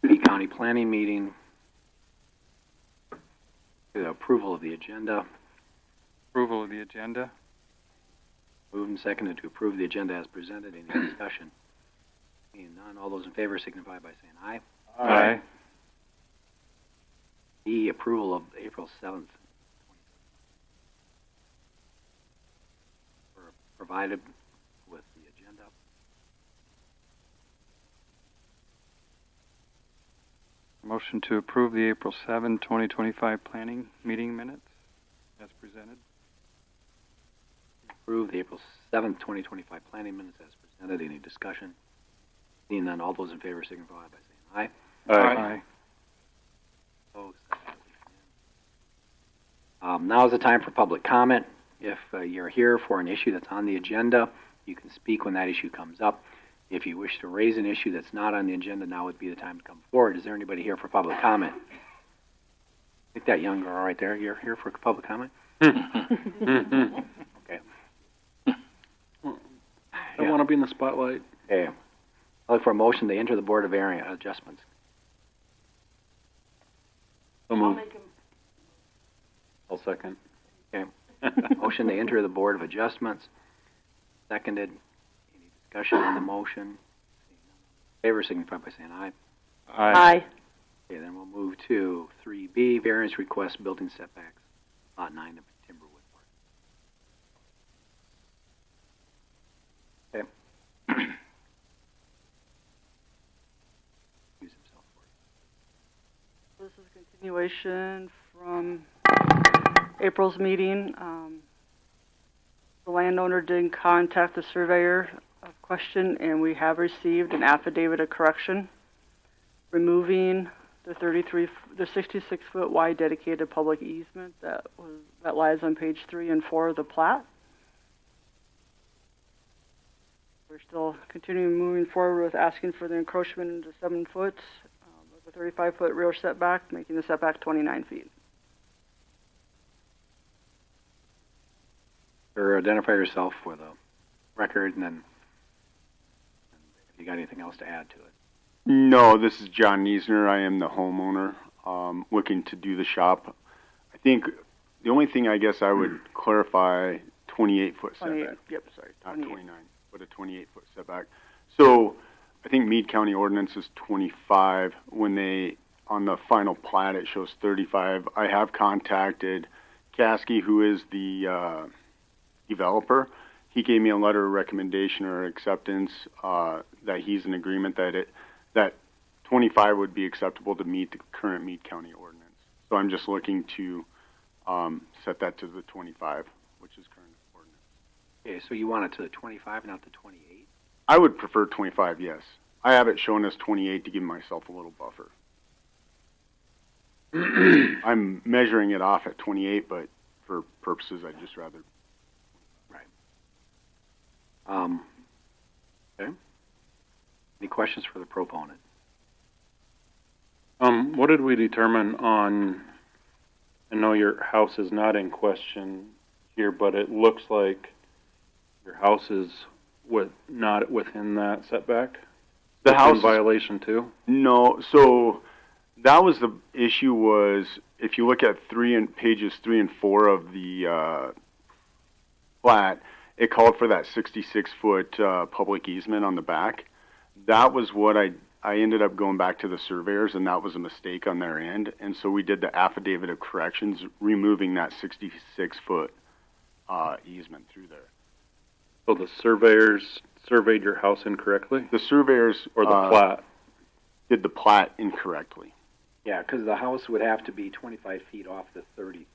Meade County Planning Meeting. The approval of the agenda. Approval of the agenda. Moved and seconded to approve the agenda as presented. Any discussion? Seeing none, all those in favor signify by saying aye. Aye. E, approval of April 7th. Provided with the agenda. Motion to approve the April 7, 2025 planning meeting minutes as presented. Approve the April 7th, 2025 planning minutes as presented. Any discussion? Seeing none, all those in favor signify by saying aye. Aye. Opposed? Now is the time for public comment. If you're here for an issue that's on the agenda, you can speak when that issue comes up. If you wish to raise an issue that's not on the agenda, now would be the time to come forward. Is there anybody here for public comment? I think that young girl right there, you're here for public comment? Okay. I want to be in the spotlight. Okay. I look for a motion to enter the Board of Area Adjustments. So moved. I'll second. Okay. Motion to enter the Board of Adjustments. Seconded. Any discussion on the motion? Favor signify by saying aye. Aye. Okay, then we'll move to 3B, variance request building setbacks, lot 9 of Timberwood Park. Okay. Use himself for it. This is a continuation from April's meeting. The landowner did contact the surveyor of question, and we have received an affidavit of correction removing the 66-foot wide dedicated public easement that lies on page 3 and 4 of the plat. We're still continuing moving forward with asking for the encroachment into 7 foot with a 35-foot rear setback, making the setback 29 feet. Or identify yourself for the record, and then if you got anything else to add to it. No, this is John Niesner. I am the homeowner looking to do the shop. I think the only thing I guess I would clarify, 28-foot setback. Yep, sorry. Not 29, but a 28-foot setback. So I think Meade County ordinance is 25. When they, on the final plat, it shows 35. I have contacted Caskey, who is the developer. He gave me a letter of recommendation or acceptance that he's in agreement that 25 would be acceptable to meet the current Meade County ordinance. So I'm just looking to set that to the 25, which is current ordinance. Okay, so you want it to the 25, not the 28? I would prefer 25, yes. I have it shown as 28 to give myself a little buffer. I'm measuring it off at 28, but for purposes, I'd just rather. Okay. Any questions for the proponent? What did we determine on, I know your house is not in question here, but it looks like your house is not within that setback? The It's house in violation too? No, so that was the issue was, if you look at pages 3 and 4 of the plat, it called for that 66-foot public easement on the back. That was what I ended up going back to the surveyors, and that was a mistake on their end. And so we did the affidavit of corrections, removing that 66-foot easement through there. So the surveyors surveyed your house incorrectly? The surveyors Or the plat? did the plat incorrectly. Yeah, because the house would have to be 25 feet off the 33.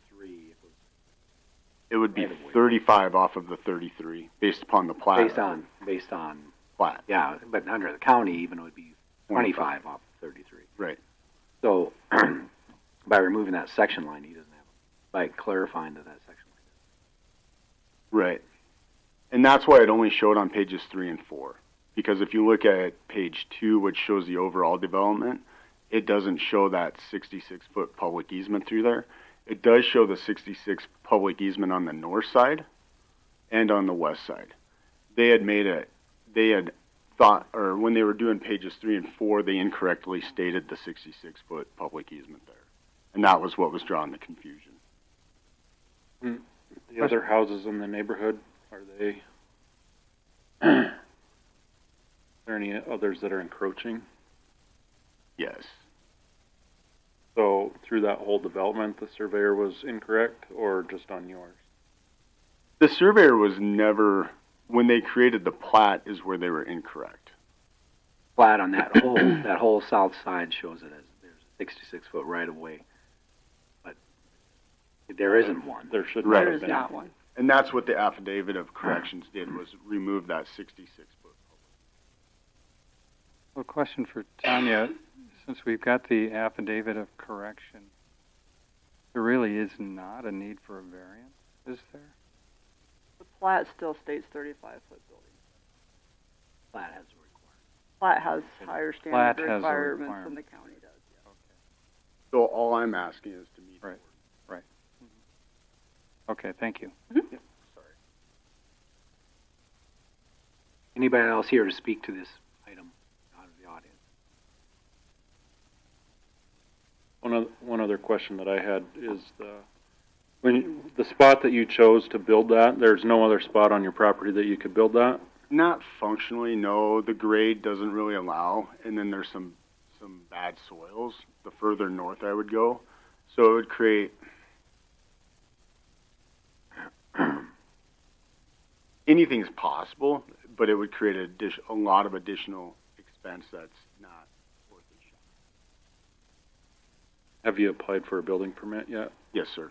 It would be 35 off of the 33, based upon the plat. Based on plat. Yeah, but under the county even it would be 25 off 33. Right. So by removing that section line, he doesn't have, by clarifying that section line. Right. And that's why it only showed on pages 3 and 4. Because if you look at page 2, which shows the overall development, it doesn't show that 66-foot public easement through there. It does show the 66 public easement on the north side and on the west side. They had made they had thought, or when they were doing pages 3 and 4, they incorrectly stated the 66-foot public easement there. And that was what was drawing the confusion. The other houses in the neighborhood, are they, are there any others that are encroaching? Yes. So through that whole development, the surveyor was incorrect, or just on yours? The surveyor was never, when they created the plat is where they were incorrect. Flat on that whole south side shows it as there's a 66-foot right of way, but there isn't one. There should Right. not There have is been. not one. And that's what the affidavit of corrections did, was remove that 66-foot. Well, question for Tanya. Since we've got the affidavit of correction, there really is not a need for a variance, is there? The plat still states 35-foot building. Flat has a requirement. Plat has higher Plat standard has a requirements than requirement. the county does, yeah. So all I'm asking is to meet. Right. Okay, thank you. Sorry. Anybody else here to speak to this item out of the audience? One other question that I had is the spot that you chose to build that, there's no other spot on your property that you could build that? Not functionally, no. The grade doesn't really allow, and then there's some bad soils the further north I would go. So it would create anything's possible, but it would create a lot of additional expense that's not worth the shot. Have you applied for a building permit yet? Yes, sir.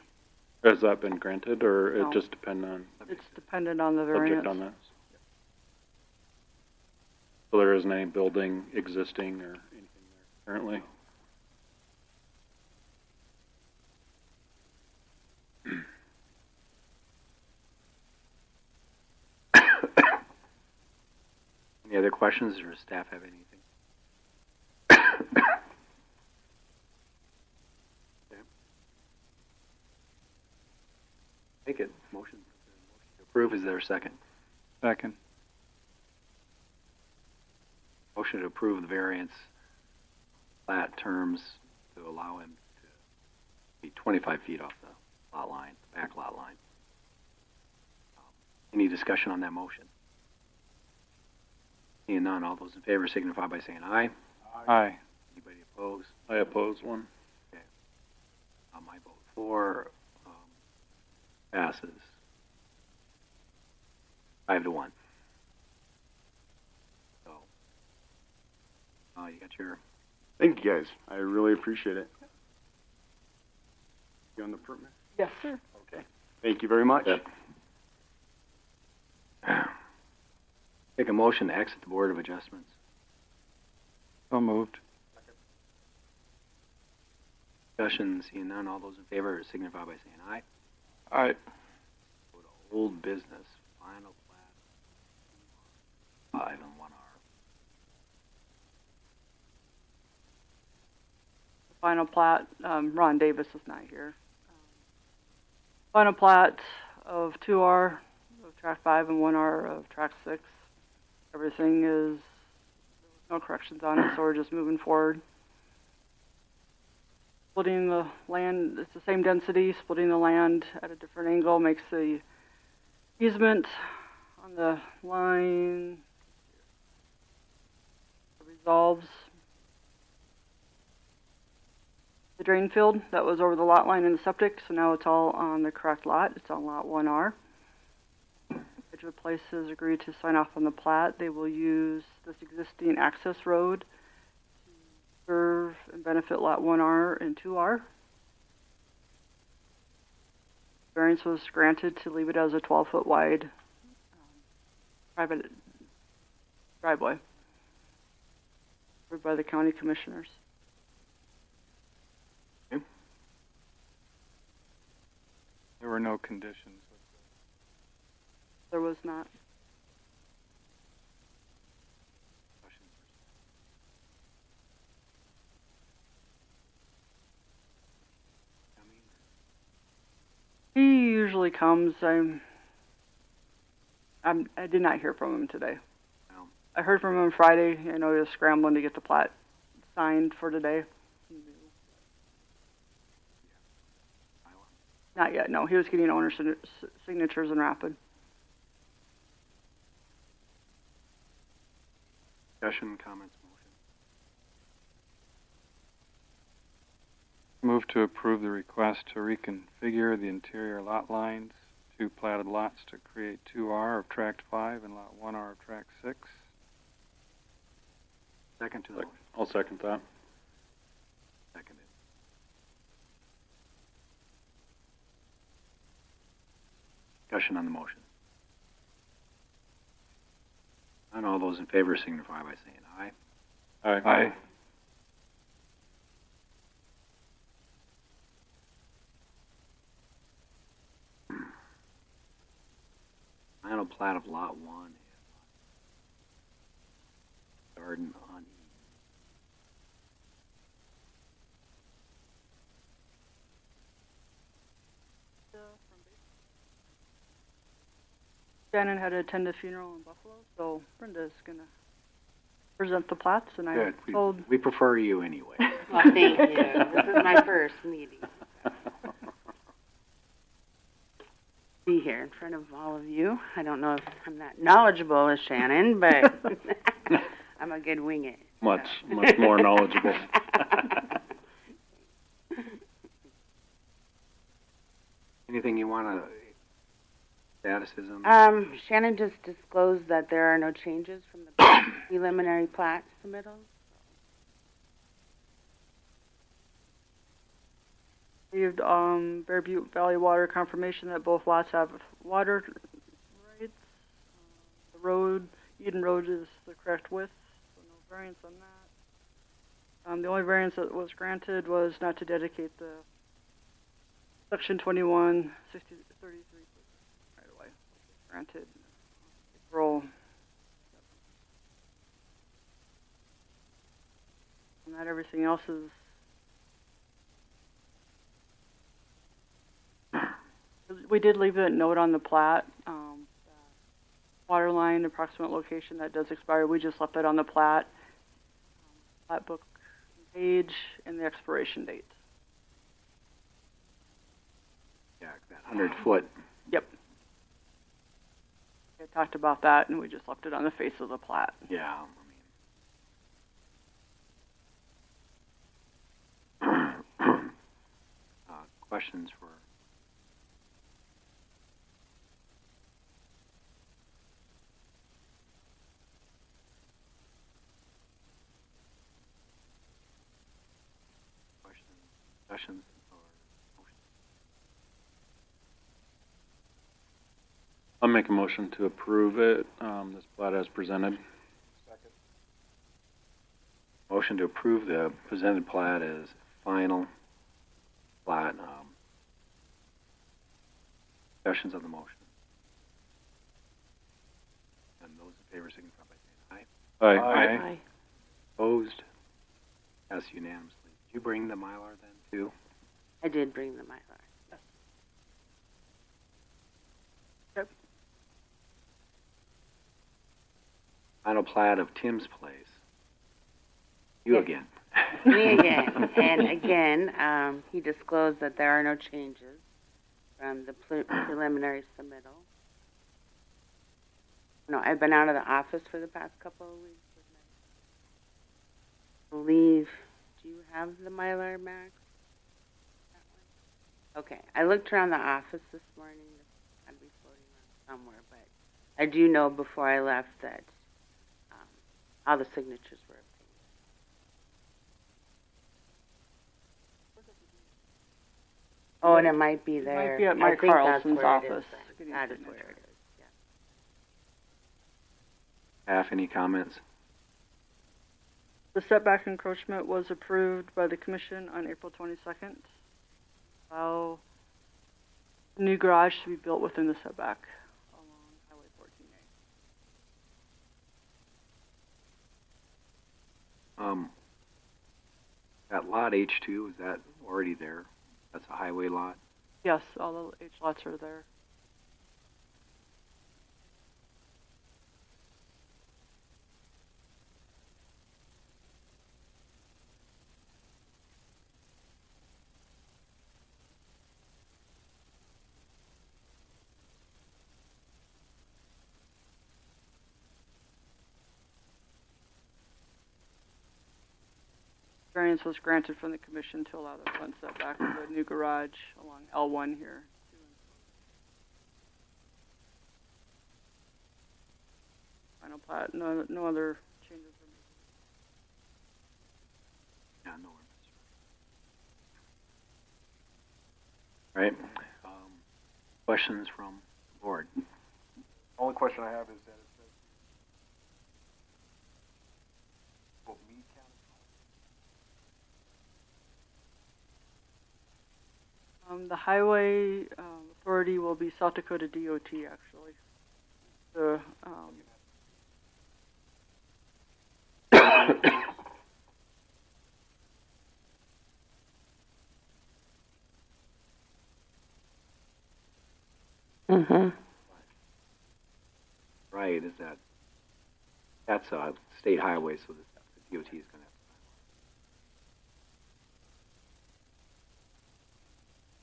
Has that been granted, or No. it just depend on, It's dependent on the subject variance. on that? So there isn't any building existing or anything there currently? Any other questions, or does staff have anything? Okay. Take it. Motion to approve. Is there a second? Second. Motion to approve the variance plat terms to allow him to be 25 feet off the lot line, back lot line. Any discussion on that motion? Seeing none, all those in favor signify by saying aye. Aye. Anybody opposed? I oppose one. I vote for. Passes 5-1. So, you got your. Thank you, guys. I really appreciate it. You on the permit? Yes, sir. Okay. Thank you very much. Yep. Take a motion to exit the Board of Adjustments. So moved. Discussion, seeing none, all those in favor signify by saying aye. Aye. Go to old business, final plat, 5 and 1R. The final plat, Ron Davis is not here. Final plat of 2R of track 5 and 1R of track 6. Everything is, no corrections on it, so we're just moving forward. Splitting the land, it's the same density, splitting the land at a different angle makes the easement on the line resolves the drain field that was over the lot line in the septic, so now it's all on the correct lot. It's on lot 1R. Edgewood Place has agreed to sign off on the plat. They will use this existing access road to serve and benefit lot 1R and 2R. Variance was granted to leave it as a 12-foot wide private driveway approved by the county commissioners. There were no conditions. There was not. He usually comes. I did not hear from him today. Well, I heard from him Friday. I know he was scrambling to get the plat signed for today. Not yet, no. He was getting owner signatures in Rapid. Discussion, comments, motion. Move to approve the request to reconfigure the interior lot lines, 2 platted lots to create 2R of Tract 5 and Lot 1R of Tract 6. Second to the motion. I'll second that. Seconded. Discussion on the motion. None, all those in favor signify by saying aye. Aye. Final plat of Lot 1. Garden on E. Shannon had to attend a funeral in Buffalo, so Brenda's gonna present the plats, and I Good. told We prefer you anyway. Well, thank you. This is my first meeting. Be here in front of all of you. I don't know if I'm that knowledgeable as Shannon, but I'm a good wing it. Much more knowledgeable. Anything you want to, statuses? Shannon just disclosed that there are no changes from the preliminary plat submittal. received Bear Butte Valley Water confirmation that both lots have water rights. The road, Eden Road, is the correct width, so no variance on that. The only variance that was granted was not to dedicate the Section 21, 33 right away, which was granted April. And that everything else is we did leave a note on the plat, water line, approximate location, that does expire. We just left that on the plat, plat book page, and the expiration date. Yeah, that 100-foot. Yep. I talked about that, and we just left it on the face of the plat. Yeah, questions for? Discussions or motion? I'll make a motion to approve it, this plat as presented. Motion to approve the presented plat as final plat. Discussions on the motion. And those in favor signify by saying aye. Aye. Opposed? Passed unanimously. Did you bring the Mylar then too? I did bring the Mylar. Yep. Final plat of Tim's place. You Yes. again. Me again. And again, he disclosed that there are no changes from the preliminary submittal. No, I've been out of the office for the past couple of weeks. I believe, do you have the Mylar, Max? That one? Okay, I looked around the office this morning. I'd be floating around somewhere, but I do know before I left that all the signatures were obtained. Oh, and it might be there. It might be at I Mike think that's Carlson's where it is office. then. getting That is signature. where it is, yeah. Staff, any comments? The setback encroachment was approved by the commission on April 22nd. Allow the new garage to be built within the setback along Highway 14A. That lot H2, is that already there? That's a highway lot? Yes, all the H lots are there. Variance was granted from the commission to allow the front setback of the new garage along L1 here. Final plat, no other changes were made. Yeah, no ordinance. Right. Questions from the board? Only question I have is that it says, well, Meade County. The highway authority will be South Dakota DOT, actually. The Right, is that's a state highway, so the DOT is going to have to.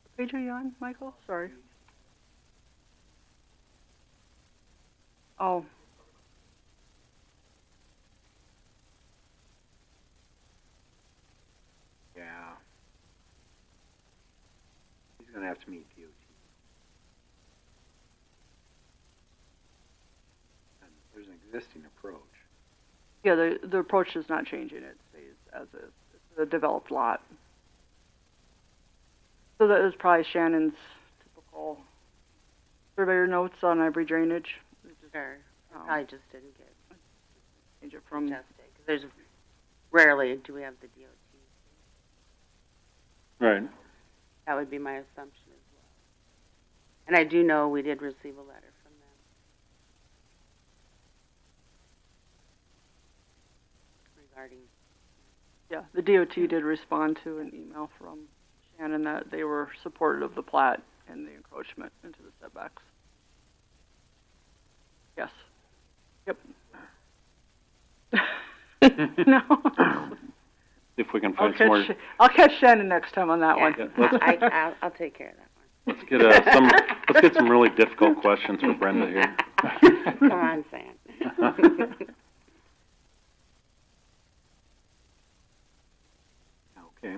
what page are you on, Michael? Sorry. Oh. Yeah. He's going to have to meet DOT. And there's an existing approach. Yeah, the approach is not changing. It stays as is. It's a developed lot. So that is probably Shannon's typical surveyor notes on every drainage. Sure. I just didn't get Change it from adjusted, 'cause there's rarely do we have the DOT. Right. That would be my assumption as well. And I do know we did receive a letter from them regarding. Yeah, the DOT did respond to an email from Shannon that they were supportive of the plat and the encroachment into the setbacks. Yes. Yep. No. If we can find some more, I'll catch Shannon next time on that one. Yeah, let's- I'll take care of that let's get some really difficult questions for Brenda here. one. Come on, Sam. Okay.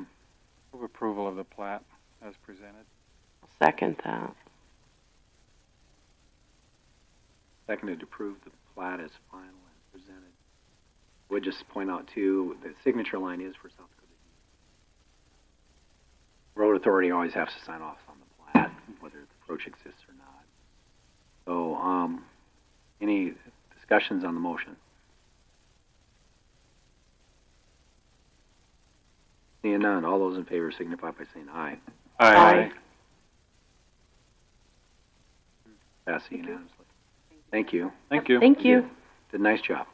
Move approval of the plat as presented. Second that. Seconded to approve the plat as final and presented. Would just point out too, the signature line is for South Dakota. Road Authority always has to sign off on the plat, whether the approach exists or not. So, any discussions on the motion? Seeing none, all those in favor signify by saying aye. Aye. Pass unanimously. Thank you. Thank you. Thank you. Did a nice job.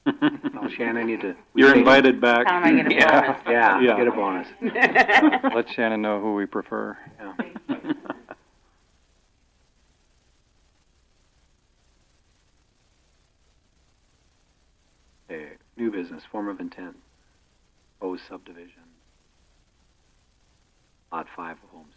Oh, Shannon, You're invited back. Tell 'em I get a bonus. Yeah, Yeah. get a bonus. Let Shannon know who we prefer. Yeah. Okay, new business, form of intent, proposed subdivision, lot 5 of Homestead.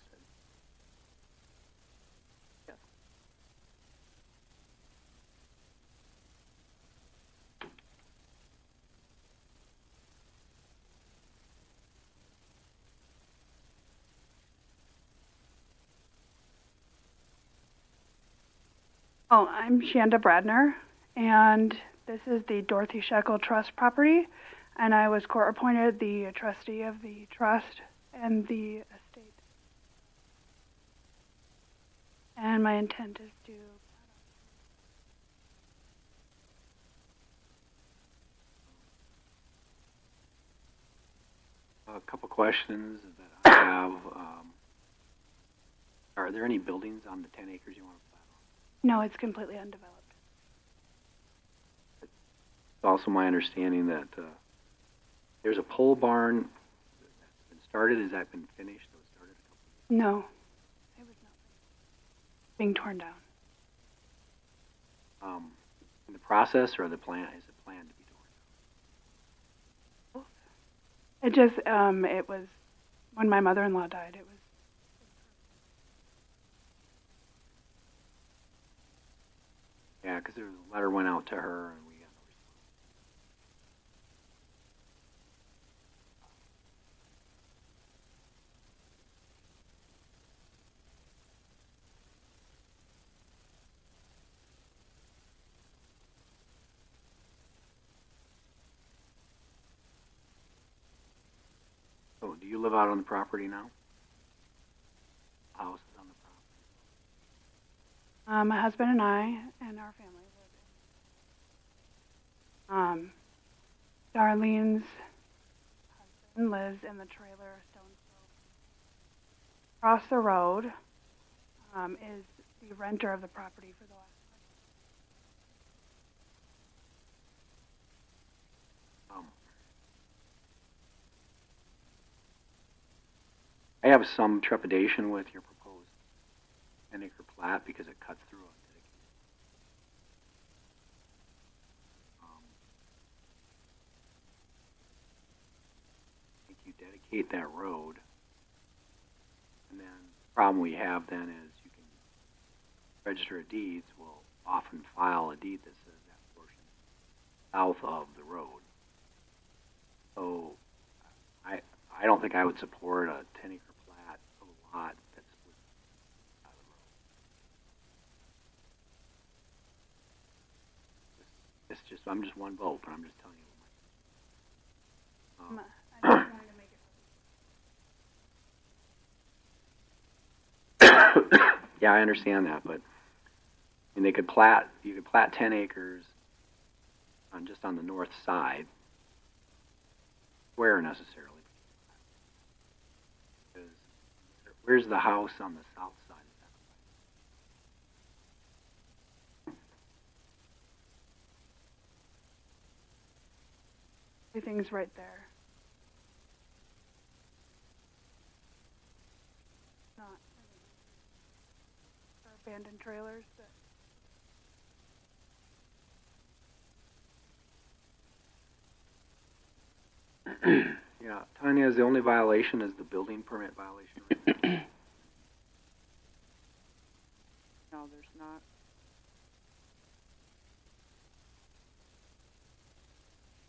Oh, I'm Shanda Bradner, and this is the Dorothy Shekel Trust property, and I was court-appointed the trustee of the trust and the estate. And my intent is to A couple questions that I have. Are there any buildings on the 10 acres you want to plat on? no, it's completely undeveloped. It's also my understanding that there's a pole barn that's been started. Has that been finished? It was started a couple No, it was not being torn down. in the process, or the plan is it planned to be torn It just, it was, when my mother-in-law died, it was, down? Yeah, because a letter went out to her, and we got no response. you live out on the property now? House is on the property. My husband and I and our family live in. Darlene's husband lives in the trailer Stone Slope. Across the road is the renter of the property for the last. I have some trepidation with your proposed 10-acre plat because it cuts through a dedicated. I think you dedicate that road, and then the problem we have then is you can register of deeds will often file a deed that says that portion south of the road. So I don't think I would support a 10-acre plat of a lot that's split out of the road. It's just, I'm just one vote, but I'm just telling you. I just wanted to make it. Yeah, I understand that, but and you could plat 10 acres on just on the north side, square necessarily. Because where's the house on the south side of that? Everything's right there. Not abandoned trailers. Yeah, Tanya, is the only violation is the building permit violation? Right? No, there's not.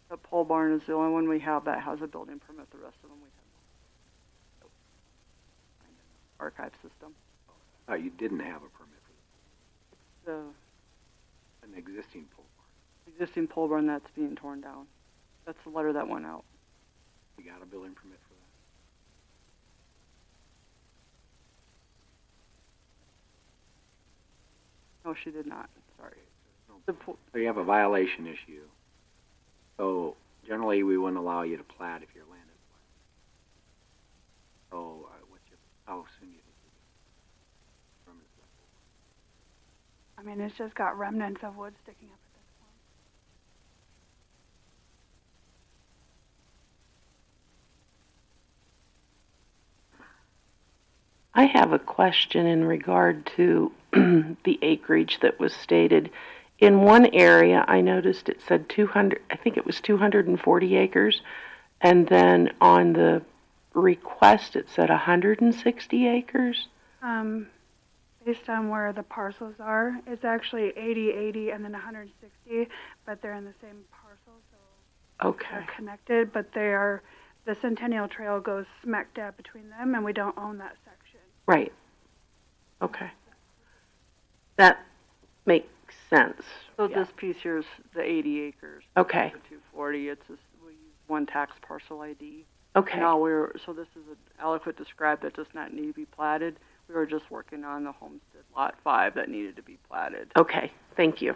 The pole barn is the only one we have that has a building permit. The rest of them we have no. Archive system. Oh, you didn't have a permit for The an existing pole barn. existing pole barn that's being torn down. That's the letter that went out. You got a building permit for that? No, she did not. Sorry. No. The po- So you have a violation issue. So generally, we wouldn't allow you to plat if your land is plat. So how soon do you think you can permit that? I mean, it's just got remnants of wood sticking up at this point. I have a question in regard to the acreage that was stated. In one area, I noticed it said 200, I think it was 240 acres, and then on the request it said 160 acres. Based on where the parcels are, it's actually 80, 80, and then 160, but they're in the same parcel, so Okay. they're connected, but they are, the Centennial Trail goes smack dab between them, and we don't own that section. Right. Okay. That makes sense. So Yeah. this piece here is the 80 acres. Okay. The 240. It's just, we use one tax parcel ID. Okay. Now so this is an adequate describe that does not need to be platted. We were just working on the homestead lot 5 that needed to be platted. Okay. Thank you.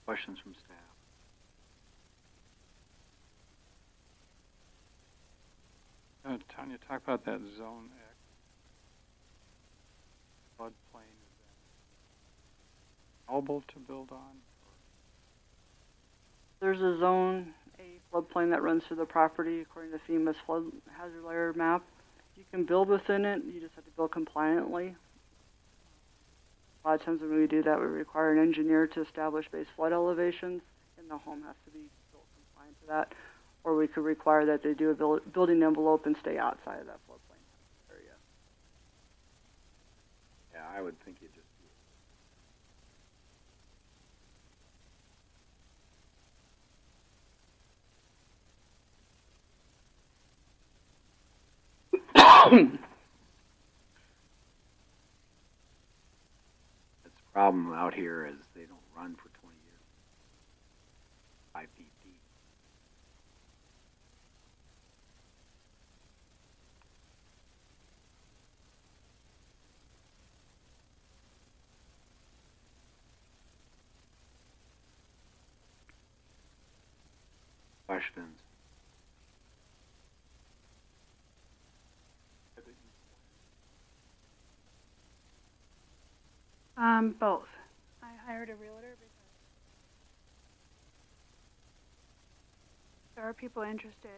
Questions from staff? Tanya, talk about that Zone X floodplain. Is that allowable to build on? There's a Zone A floodplain that runs through the property according to FEMA's flood hazard layer map. You can build within it. You just have to build compliantly. A lot of times when we do that, we require an engineer to establish base flood elevations, and the home has to be built compliant to that. Or we could require that they do a building envelope and stay outside of that floodplain area. Yeah, I would think you just do That's the problem out here is they don't run for 20 years. 5 feet deep. Questions? Both. I hired a realtor because there are people interested.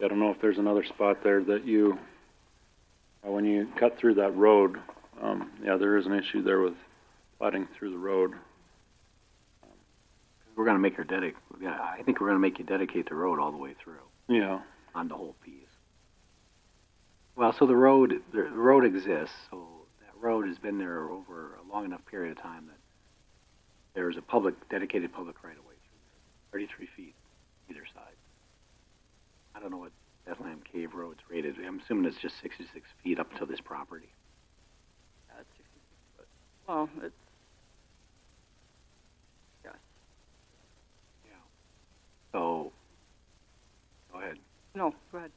I don't know if there's another spot there that you, when you cut through that road, yeah, there is an issue there with platting through the road. We're going to make her I think we're going to make you dedicate the road all the way through Yeah. on the whole piece. Well, so the road exists, so that road has been there over a long enough period of time that there's a dedicated public right of way through there, 33 feet either side. I don't know what Bethlehem Cave Road's rated. I'm assuming it's just 66 feet up to this property. That's 66 foot. Well, it's, yes. Yeah. So, go ahead. No, go ahead.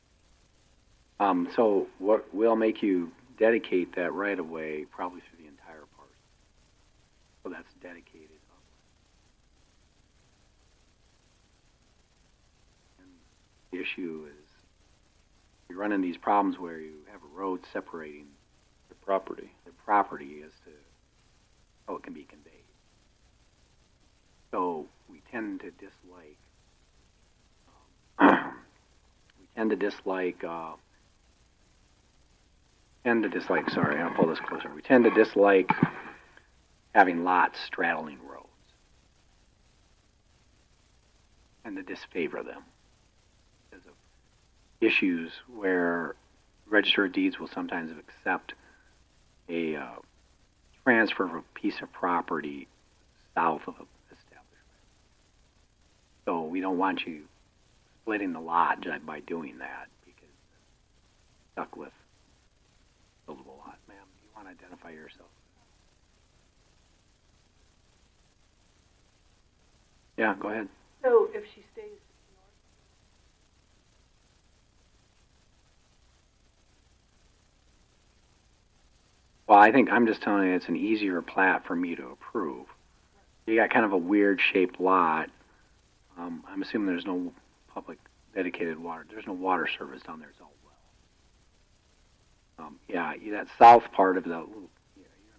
So we'll make you dedicate that right of way probably through the entire parcel. So that's dedicated. And the issue is you run into these problems where you have a road separating The property. the property as to how it can be conveyed. So we tend to dislike sorry, I'll pull this closer. We tend to dislike having lots straddling roads and to disfavor them because of issues where Register of Deeds will sometimes accept a transfer of a piece of property south of an establishment. So we don't want you splitting the lot by doing that because you're stuck with buildable lot. Ma'am, you want to identify yourself? Yeah, go ahead. So if she stays Well, I'm just telling you it's an easier plat for me to approve. You got kind of a weird shaped lot. I'm assuming there's no public dedicated water. There's no water service down there. It's all well. That south part of the, you're going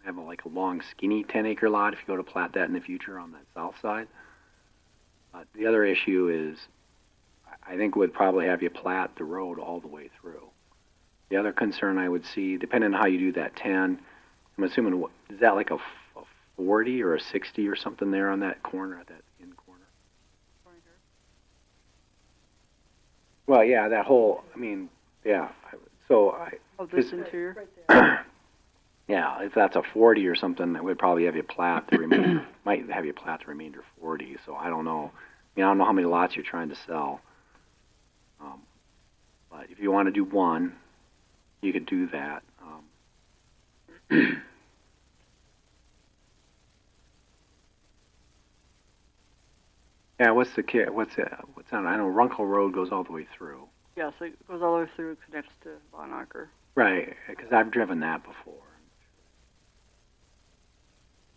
to have like a long, skinny 10-acre lot if you go to plat that in the future on that south side. The other issue is, I think would probably have you plat the road all the way through. The other concern I would see, depending on how you do that 10, I'm assuming, is that like a 40 or a 60 or something there on that corner, at that end corner? Well, yeah, that whole, this interior? Yeah, if that's a 40 or something, that would probably have you plat the remainder, might have you plat the remainder 40, so I don't know. I don't know how many lots you're trying to sell. But if you want to do one, you could do that. Yeah, I know Runkle Road goes all the way through. Yes, it goes all the way through and connects to Von Acker. Right, because I've driven that before.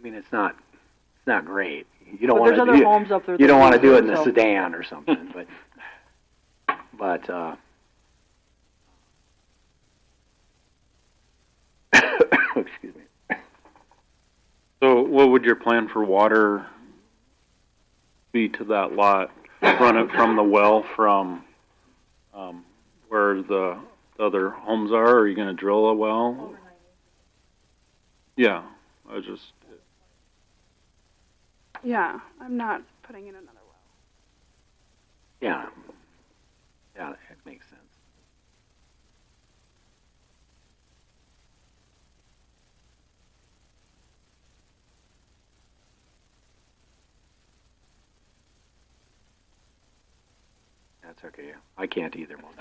It's not great. You don't want to There's other homes up there. You don't want to do it in a sedan or something, but excuse me. So what would your plan for water be to that lot? Run it from the well from where the other homes are? Or are you going to drill a well? Yeah, Yeah, I'm not putting in another well. Yeah, that makes sense. That's okay. I can't either. Most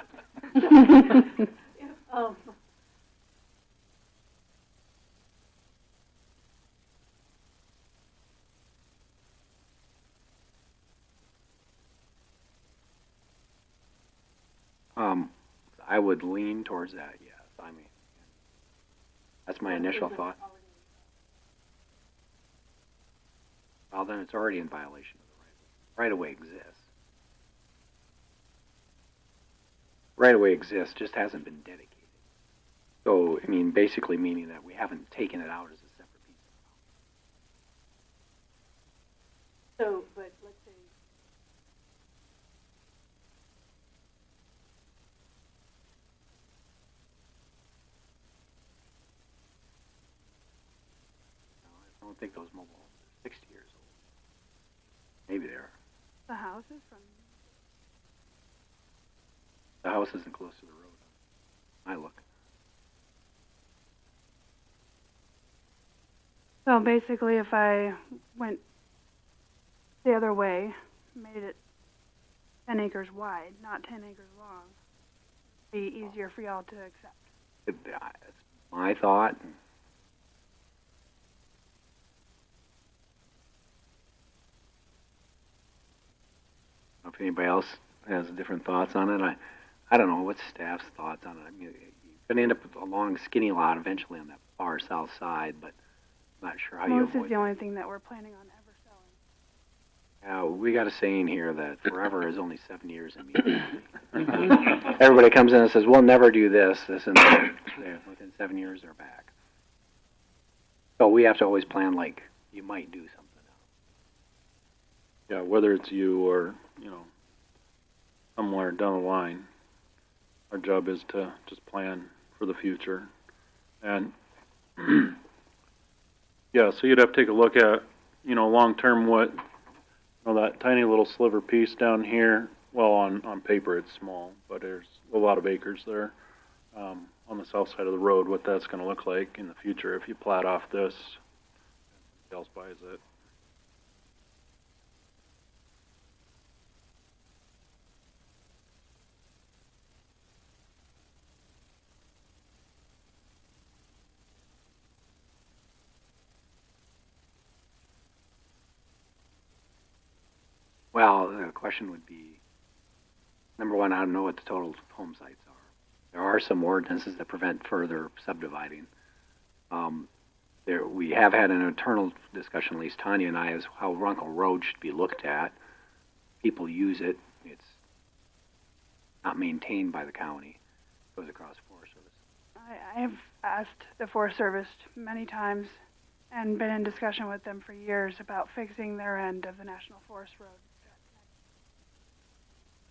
I would lean towards that, yes. I mean, that's my initial thought. Well, then it's already in violation of the right of way. Right of way exists. Right of way exists, just hasn't been dedicated. So, I mean, basically meaning that we haven't taken it out as a separate piece of property. So, but let's say. I don't think those mobile homes are 60 years old. Maybe they are. The house is from. The house isn't close to the road. I look. So basically, if I went the other way, made it 10 acres wide, not 10 acres long, it'd be easier for y'all to accept. It's my thought. If anybody else has different thoughts on it, I don't know what's staff's thoughts on it. I mean, you're gonna end up with a long, skinny lot eventually on that far south side, but I'm not sure how Well, you this is avoid the only thing that we're planning on ever selling. Yeah, we got a saying here that forever is only 7 years in Meade. Everybody comes in and says, we'll never do this, and that. Within 7 years they're back. So we have to always plan like you might do something else. Yeah, whether it's you or, somewhere down the line, our job is to just plan for the future. And, yeah, so you'd have to take a look at, long-term what, that tiny little sliver piece down here, well, on paper it's small, but there's a lot of acres there, on the south side of the road, what that's going to look like in the future if you plat off this, somebody else buys it. Well, the question would be, number one, I don't know what the total home sites are. There are some ordinances that prevent further subdividing. We have had an internal discussion, at least Tanya and I, as how Runkle Road should be looked at. People use it. It's not maintained by the county. It goes across Forest Service. I have asked the Forest Service many times and been in discussion with them for years about fixing their end of the National Forest Road.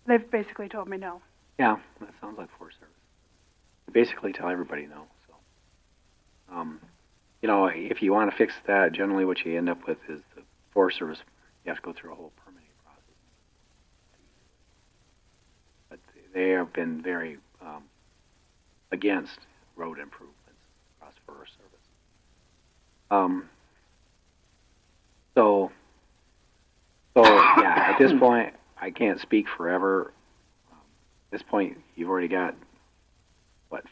They've basically told me no. Yeah, that sounds like Forest Service. They basically tell everybody no. So, if you want to fix that, generally what you end up with is the Forest Service. You have to go through a whole permitting process. But they have been very against road improvements across Forest Service. So yeah, at this point, I can't speak forever. At this point, you've already got,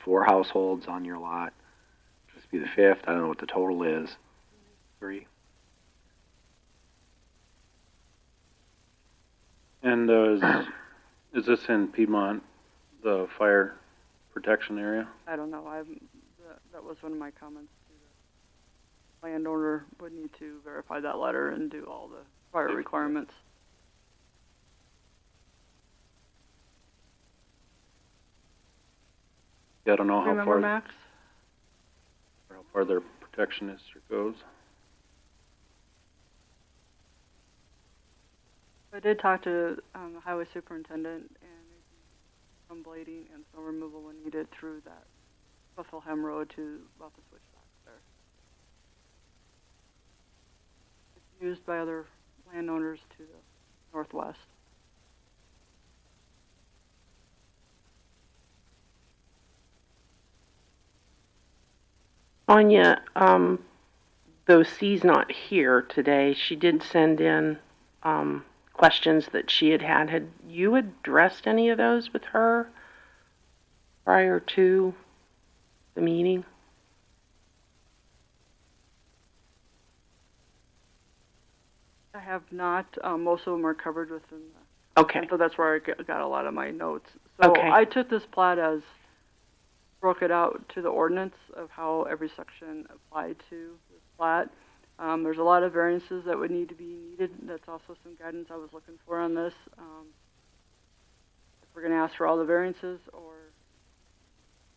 4 households on your lot? This will be the 5th. I don't know what the total is. 3? And is this in Piedmont, the fire protection area? I don't know. That was one of my comments. The landowner would need to verify that letter and do all the fire requirements. Yeah, I don't know how Remember, Max? far their protection district goes. I did talk to the highway superintendent, and some blading and snow removal when needed through that Bethlehem Road to about the switchback there. It's used by other landowners to the northwest. Anya, though C's not here today, she did send in questions that she had had. Had you addressed any of those with her prior to the meeting? I have not. Most of them are covered within the. Okay. So that's where I got a lot of my notes. So Okay. I took this plat as, broke it out to the ordinance of how every section applied to this plat. There's a lot of variances that would need to be needed. That's also some guidance I was looking for on this. If we're going to ask for all the variances or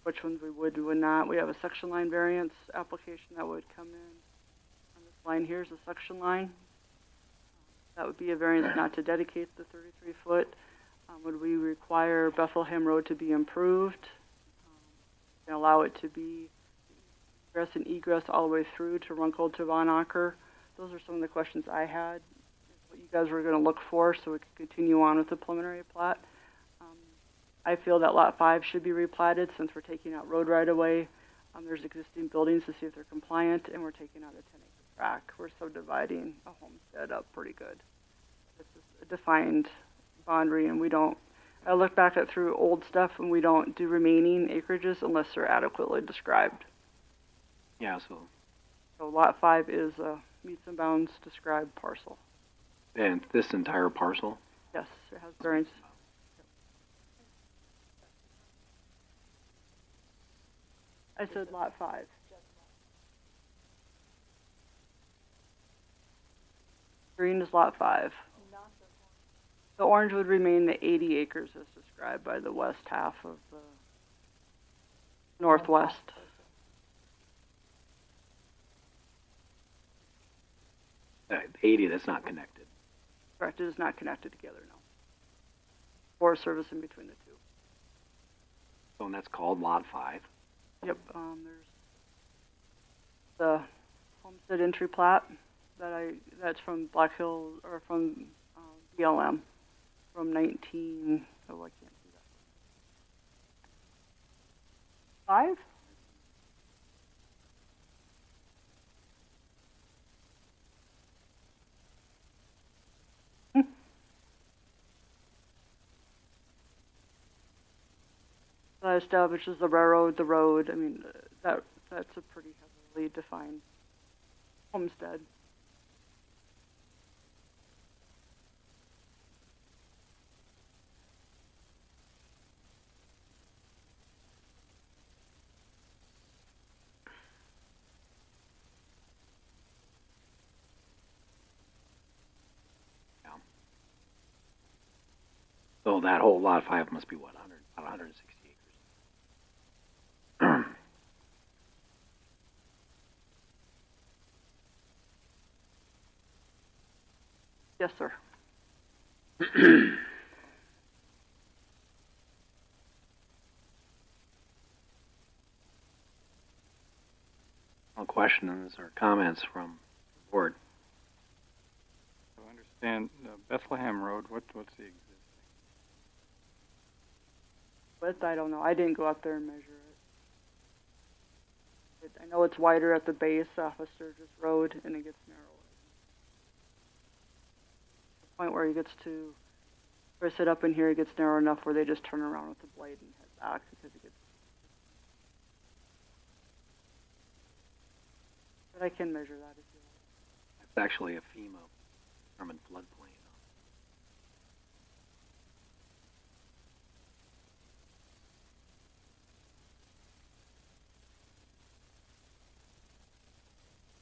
which ones we would and would not. We have a section line variance application that would come in. On this line here is a section line. That would be a variance not to dedicate the 33 foot. Would we require Bethlehem Road to be improved? And allow it to be ingress and egress all the way through to Runkle to Von Acker? Those are some of the questions I had. What you guys were going to look for so we could continue on with the preliminary plat. I feel that Lot 5 should be replatted since we're taking out road right-of-way. There's existing buildings to see if they're compliant, and we're taking out a 10-acre tract. We're subdividing a homestead up pretty good. This is a defined boundary, and we don't, I look back at through old stuff, and we don't do remaining acreages unless they're adequately described. Yeah, So Lot 5 is a meets and bounds described parcel. and this entire parcel? Yes, it has variance. I said Lot 5. Green is Lot 5. The orange would remain the 80 acres as described by the west half of the northwest. Uh, 80, that's not connected. Correct, it is not connected together, no. Forest Service in between the two. So, and that's called Lot 5. Yep, there's the homestead entry plat that's from Black Hill, or from BLM, from I can't see that. 5? That establishes the railroad, the road. I mean, that's a pretty heavily defined homestead. So that whole Lot 5 must be what, 100, about 160 acres? Yes, sir. No questions or comments from the board? So I understand Bethlehem Road, what's the existing? Width, I don't know. I didn't go out there and measure it. I know it's wider at the base off of Sturgis Road, and it gets narrower. The point where he gets to, where I sit up in here, it gets narrow enough where they just turn around with the blade and head back because it gets. But I can measure that if you like. It's actually a FEMA determined floodplain.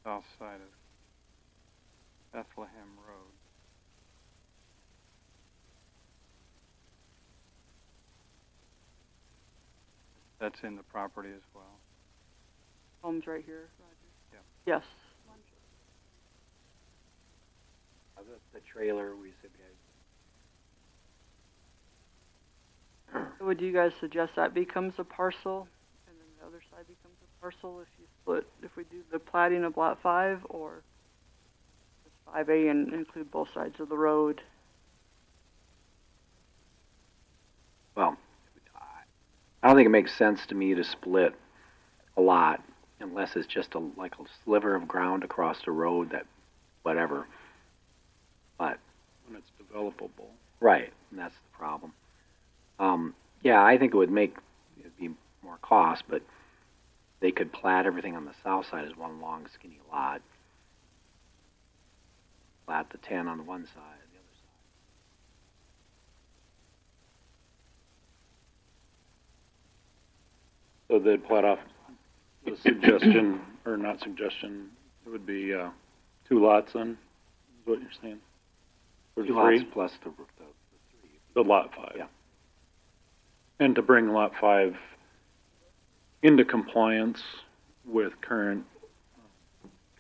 South side of Bethlehem Road. That's in the property as well. Home's right here, Roger. Yeah. Yes. The trailer, we said, So would you guys suggest that becomes a parcel, and then the other side becomes a parcel if you split, if we do the platting of Lot 5, or just 5A and include both sides of the road? well, I don't think it makes sense to me to split a lot unless it's just like a sliver of ground across the road that, whatever. But it's developable. Right, and that's the problem. Yeah, I think it'd be more cost, but they could plat everything on the south side as one long skinny lot. Plat the 10 on the one side, the other side. So they'd plat off the suggestion, or not suggestion, it would be, 2 lots then, is what you're saying? Or 2 3? lots plus the 3. The lot 5. Yeah. And to bring lot 5 into compliance with current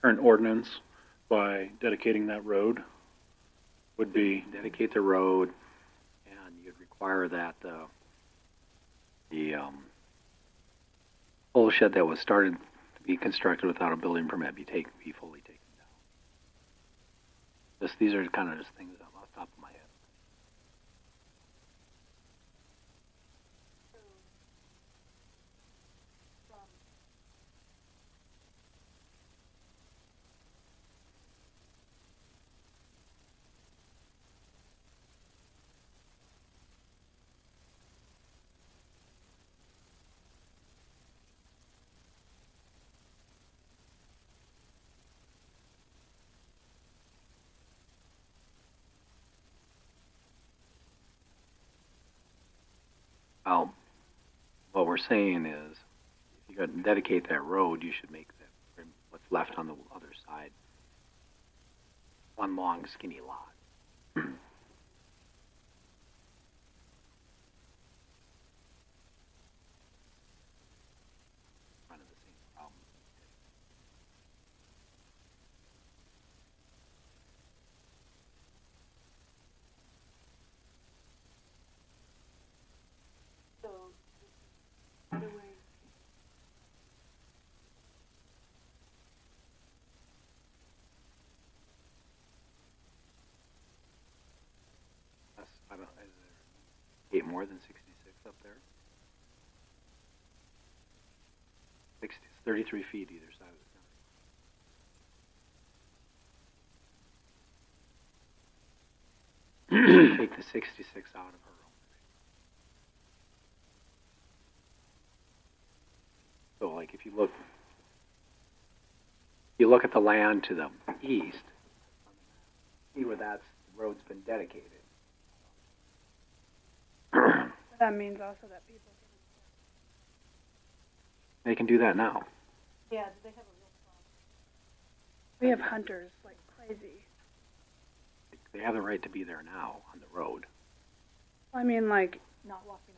ordinance by dedicating that road would be, Dedicate the road, and you'd require that, the pole shed that was started to be constructed without a building permit be fully taken down. These are kind of just things off the top of my head. Well, what we're saying is, if you're going to dedicate that road, you should make that, what's left on the other side, one long skinny lot. Running the same problem. I don't, is there 8 more than 66 up there? 33 feet either side of the fence. Take the 66 out of her own. So, like, if you look at the land to the east, see where the road's been dedicated. That means also that people They can do that now. Yeah, they have a real problem. We have hunters like crazy. They have the right to be there now on the road. I mean, like, not walking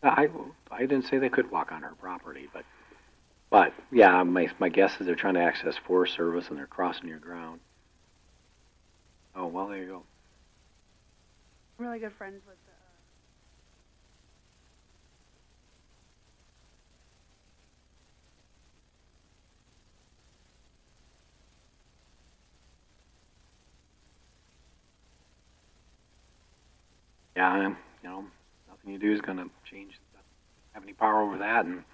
I didn't say they could walk on her property, but yeah, my guess is they're trying to access Forest Service and they're crossing your ground. Oh, well, there you go. I'm really good friends with the, Yeah, nothing you do is going to have any power over that, and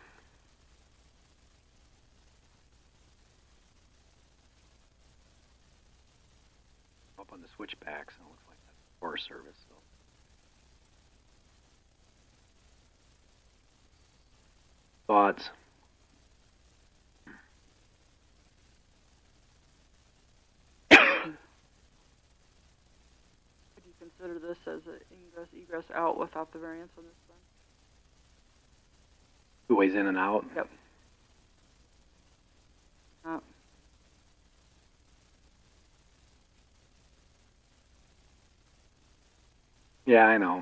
up on the switchbacks, and it looks like that's Forest Service. So. Thoughts? Would you consider this as an egress out without the variance on this one? Two ways in and out? Yep. Yeah, I know.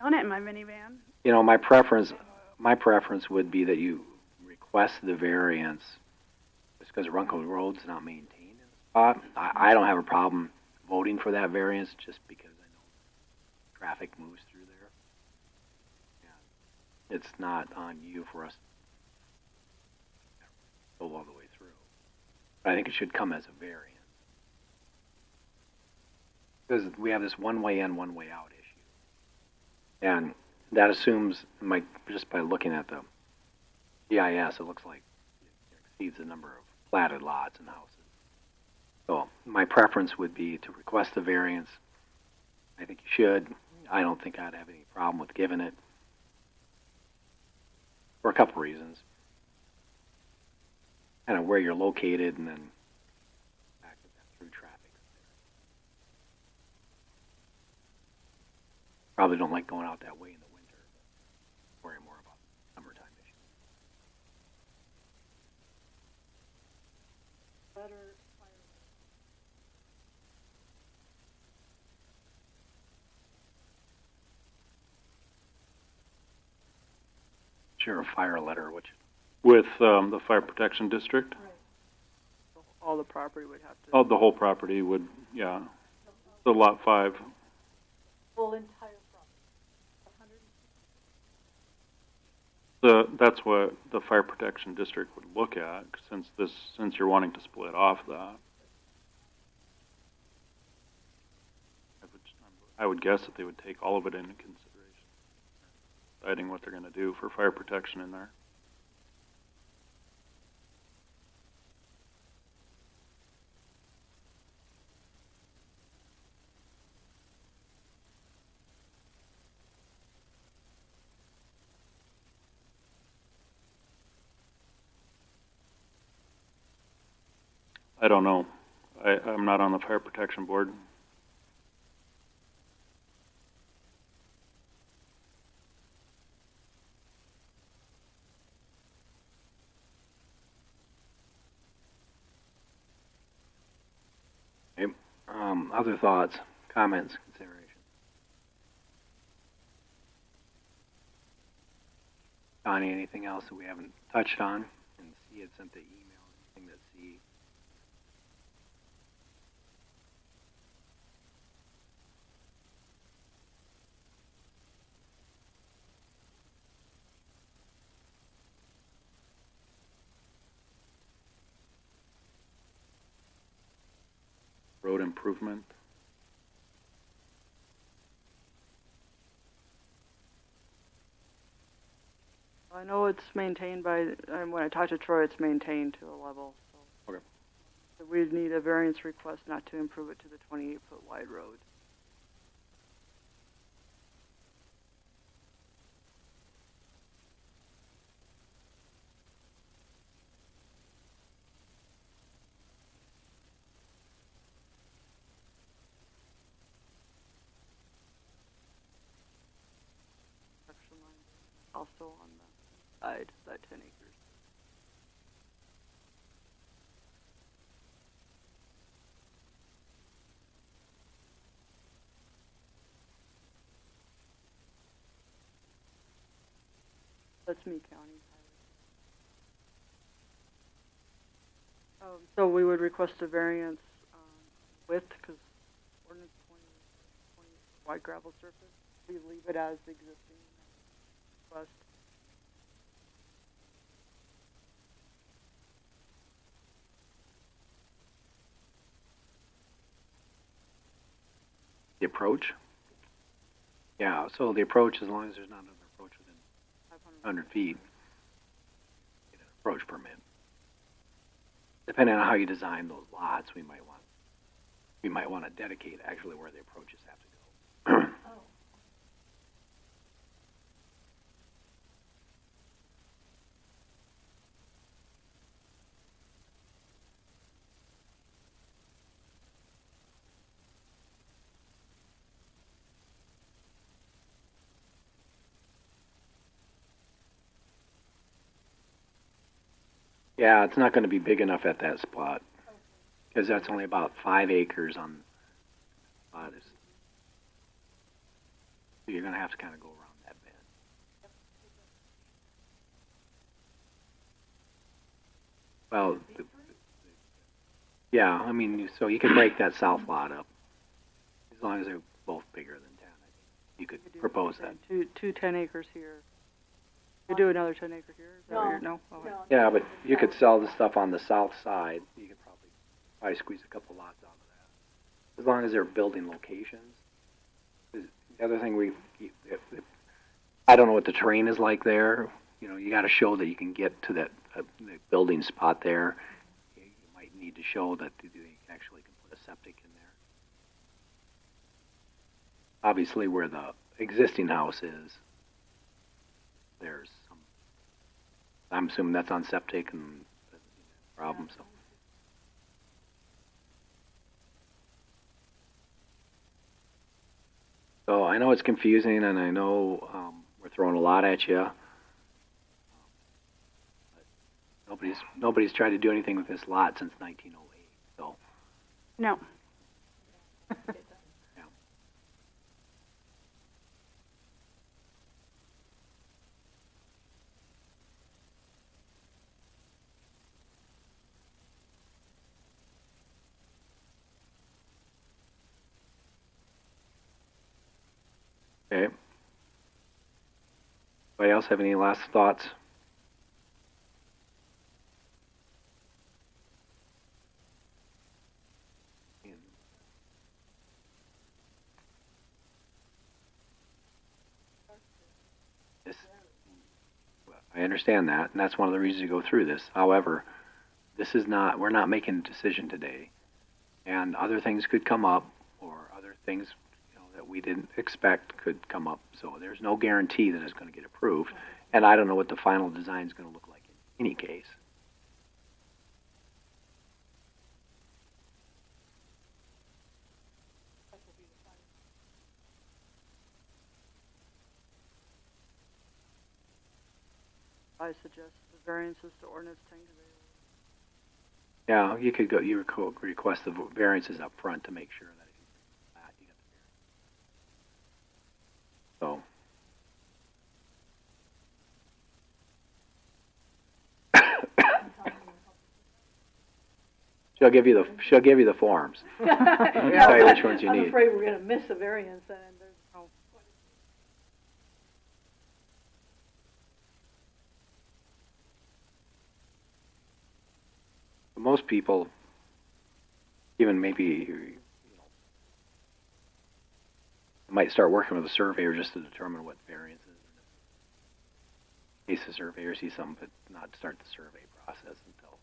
done it in my minivan. My preference would be that you request the variance just because Runkle Road's not maintained in the spot. I don't have a problem voting for that variance just because I know traffic moves through there. And it's not on you for us to go all the way through. But I think it should come as a variance. Because we have this one way in, one way out issue. And that assumes, just by looking at the GIS, it looks like it exceeds the number of platted lots and houses. So my preference would be to request a variance. I think you should. I don't think I'd have any problem with giving it for a couple reasons. Kind of where you're located, and then back to that through traffic. Probably don't like going out that way in the winter, but worry more about summertime issues. Sure, a fire letter, which With, the fire protection district? All the property would have to. Oh, the whole property would, yeah. The lot 5. That's what the fire protection district would look at, since you're wanting to split off that. I would guess that they would take all of it into consideration, deciding what they're gonna do for fire protection in there. I don't know. I'm not on the fire protection board. other thoughts, comments, considerations? Connie, anything else that we haven't touched on? And C had sent the email, anything that C. Road improvement. I know it's maintained by, when I talked to Troy, it's maintained to a level, so. Okay. So we'd need a variance request not to improve it to the 28-foot wide road. Section line, also on the side, that 10 acres. That's Meade County. So we would request a variance width, because ordinance 20 wide gravel surface. We leave it as existing request. The approach? Yeah, so the approach, as long as there's not another approach within 100 feet, get an approach permit. Depending on how you design those lots, we might want to dedicate actually where the approaches have to go. Yeah, it's not going to be big enough at that spot, because that's only about 5 acres on the spot. So you're going to have to kind of go around that bend. Well, yeah, I mean, so you could break that south lot up, as long as they're both bigger than 10. I think you could propose that. Two 10 acres here. You do another 10 acre here? Is that what you're, no? Oh, Yeah, but you could sell the stuff on the south side. You could probably squeeze a couple lots out of that, as long as they're building locations. The other thing I don't know what the terrain is like there. You know, you got to show that you can get to that the building spot there. You might need to show that you actually can put a obviously where the existing house is, there's some, I'm assuming that's on septic and problem, so. So I know it's confusing, and I know we're throwing a lot at you. Nobody's tried to do anything with this lot since 1908. So No. yeah. Okay. Anybody else have any last thoughts? This, I understand that, and that's one of the reasons to go through this. However, this is not, we're not making a decision today, and other things could come up, or other things, you know, that we didn't expect could come up. So there's no guarantee that it's going to get approved, and I don't know what the final design is going to look like in any case. I suggest the variances to ordinance 10 conveyed. Yeah, you could go. You could request the variances up front to make sure that if you get the variance. So she'll give you the forms. Tell you which ones you need. I'm afraid we're going to miss a variance, and there's no. Most people, even maybe, you know, might start working with a surveyor just to determine what variance is. In case the surveyor sees something, but not start the survey process until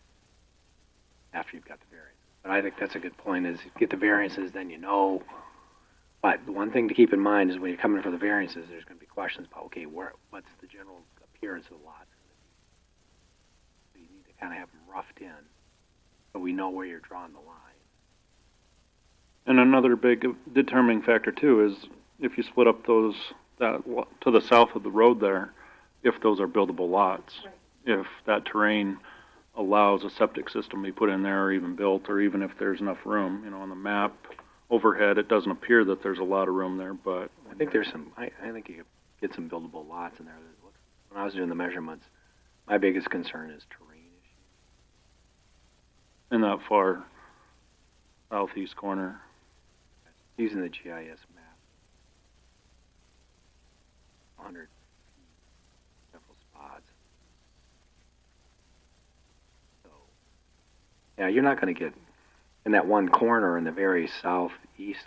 after you've got the variance. But I think that's a good point, is if you get the variances, then you know. But the one thing to keep in mind is when you're coming for the variances, there's going to be questions about, okay, what's the general appearance of the lot? So you need to kind of have them roughed in, so we know where you're drawing the line. And another big determining factor too is if you split up those to the south of the road there, if those are buildable lots, Right. if that terrain allows a septic system to be put in there or even built, or even if there's enough room, you know, on the map overhead, it doesn't appear that there's a lot of room there, but I think there's some. I think you could get some buildable lots in there. When I was doing the measurements, my biggest concern is terrain issues. in that far southeast corner. Using the GIS map, 100 feet, several spots. So, yeah, you're not going to get in that one corner in the very southeast.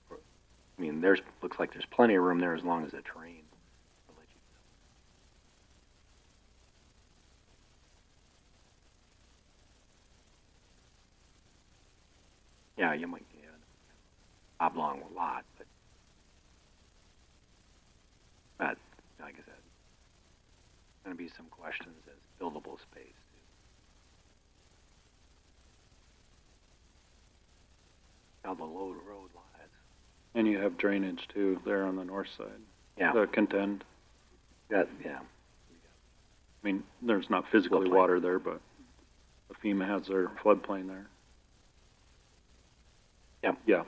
I mean, looks like there's plenty of room there as long as the terrain will let you. Yeah, you might get an oblong lot, but like I said, going to be some questions as buildable space. How the road lies. And you have drainage too there on the north side. Yeah. The contend. Yeah. I mean, there's not physically Floodplain. water there, but the FEMA has their floodplain there. Yeah. Yeah.